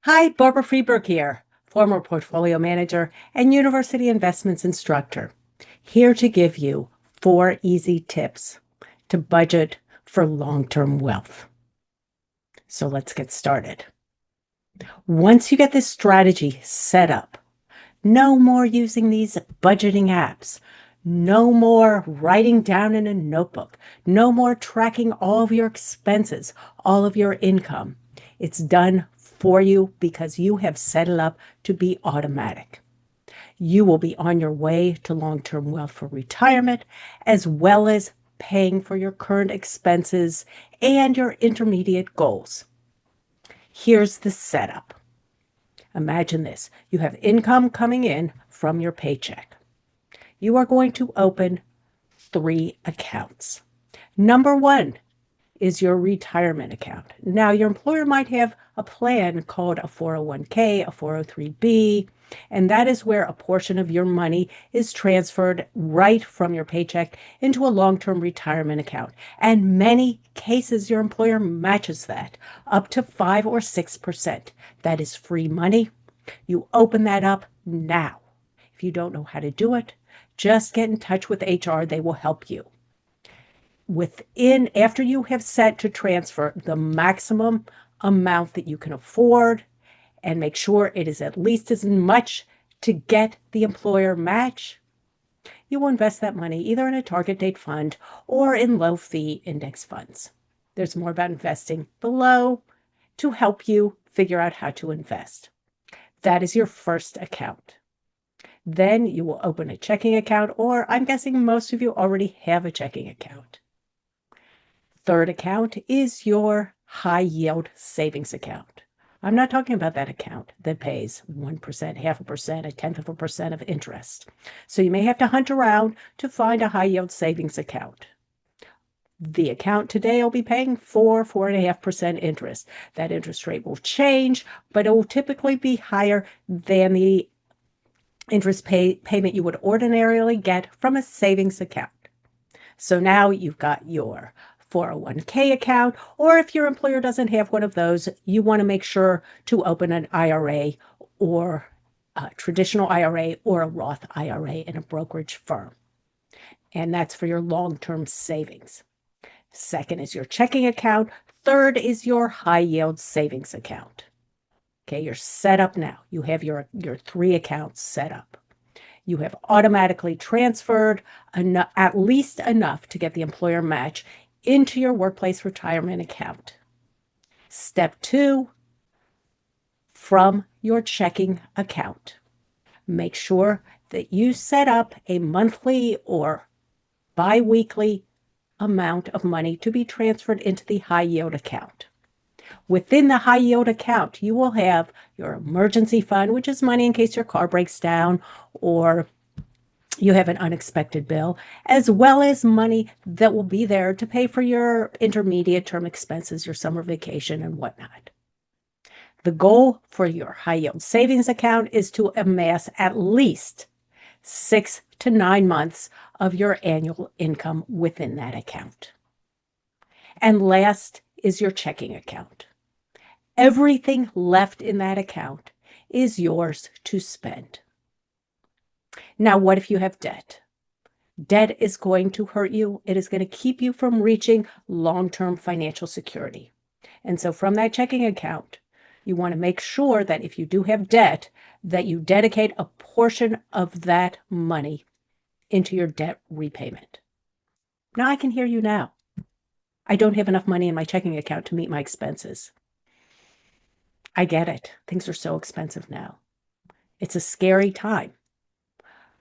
Hi, Barbara Freeberg here, former portfolio manager and university investments instructor, here to give you 4 easy tips to budget for long-term wealth. So let's get started. Once you get this strategy set up, no more using these budgeting apps. No more writing down in a notebook. No more tracking all of your expenses, all of your income. It's done for you because you have set it up to be automatic. You will be on your way to long-term wealth for retirement, as well as paying for your current expenses and your intermediate goals. Here's the setup. Imagine this. You have income coming in from your paycheck. You are going to open 3 accounts. Number 1 is your retirement account. Now, your employer might have a plan called a 401k, a 403b, and that is where a portion of your money is transferred right from your paycheck into a long-term retirement account. And many cases, your employer matches that up to 5 or 6%. That is free money. You open that up now. If you don't know how to do it, just get in touch with HR. They will help you. After you have set to transfer the maximum amount that you can afford, and make sure it is at least as much to get the employer match, you will invest that money either in a target date fund or in low-fee index funds. There's more about investing below to help you figure out how to invest. That is your first account. Then you will open a checking account, or I'm guessing most of you already have a checking account. Third account is your high-yield savings account. I'm not talking about that account that pays 1%, 0.5%, 0.1% of interest. So you may have to hunt around to find a high-yield savings account. The account today will be paying 4.5% interest. That interest rate will change, but it will typically be higher than the interest payment you would ordinarily get from a savings account. So now you've got your 401k account, or if your employer doesn't have one of those, you want to make sure to open an IRA or a traditional IRA or a Roth IRA in a brokerage firm. And that's for your long-term savings. Second is your checking account. Third is your high-yield savings account. Okay, you're set up now. You have your 3 accounts set up. You have automatically transferred at least enough to get the employer match into your workplace retirement account. Step 2, from your checking account, make sure that you set up a monthly or bi-weekly amount of money to be transferred into the high yield account. Within the high yield account, you will have your emergency fund, which is money in case your car breaks down or you have an unexpected bill, as well as money that will be there to pay for your intermediate term expenses, your summer vacation and whatnot. The goal for your high yield savings account is to amass at least 6 to 9 months of your annual income within that account. And last is your checking account. Everything left in that account is yours to spend. Now, what if you have debt? Debt is going to hurt you. It is going to keep you from reaching long-term financial security. And so from that checking account, you want to make sure that if you do have debt, that you dedicate a portion of that money into your debt repayment. Now, I can hear you now. I don't have enough money in my checking account to meet my expenses. I get it. Things are so expensive now. It's a scary time.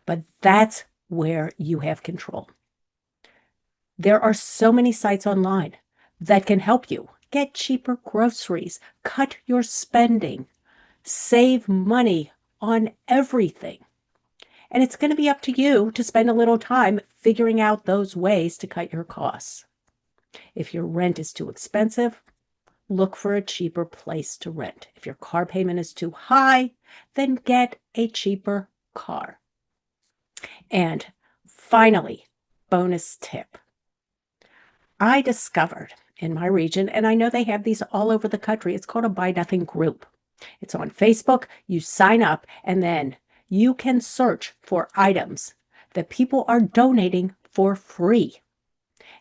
But that's where you have control. There are so many sites online that can help you get cheaper groceries, cut your spending, save money on everything. And it's going to be up to you to spend a little time figuring out those ways to cut your costs. If your rent is too expensive, look for a cheaper place to rent. If your car payment is too high, then get a cheaper car. And finally, bonus tip. I discovered in my region, and I know they have these all over the country, it's called a Buy Nothing group. It's on Facebook. You sign up, and then you can search for items that people are donating for free.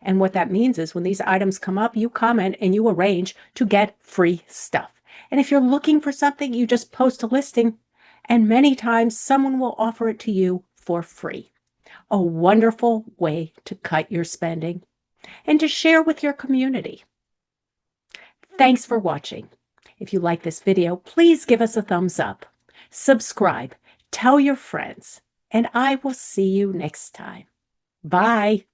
And what that means is when these items come up, you comment and you arrange to get free stuff. And if you're looking for something, you just post a listing, and many times someone will offer it to you for free. A wonderful way to cut your spending and to share with your community. Thanks for watching. If you like this video, please give us a thumbs up, subscribe, tell your friends, and I will see you next time. Bye.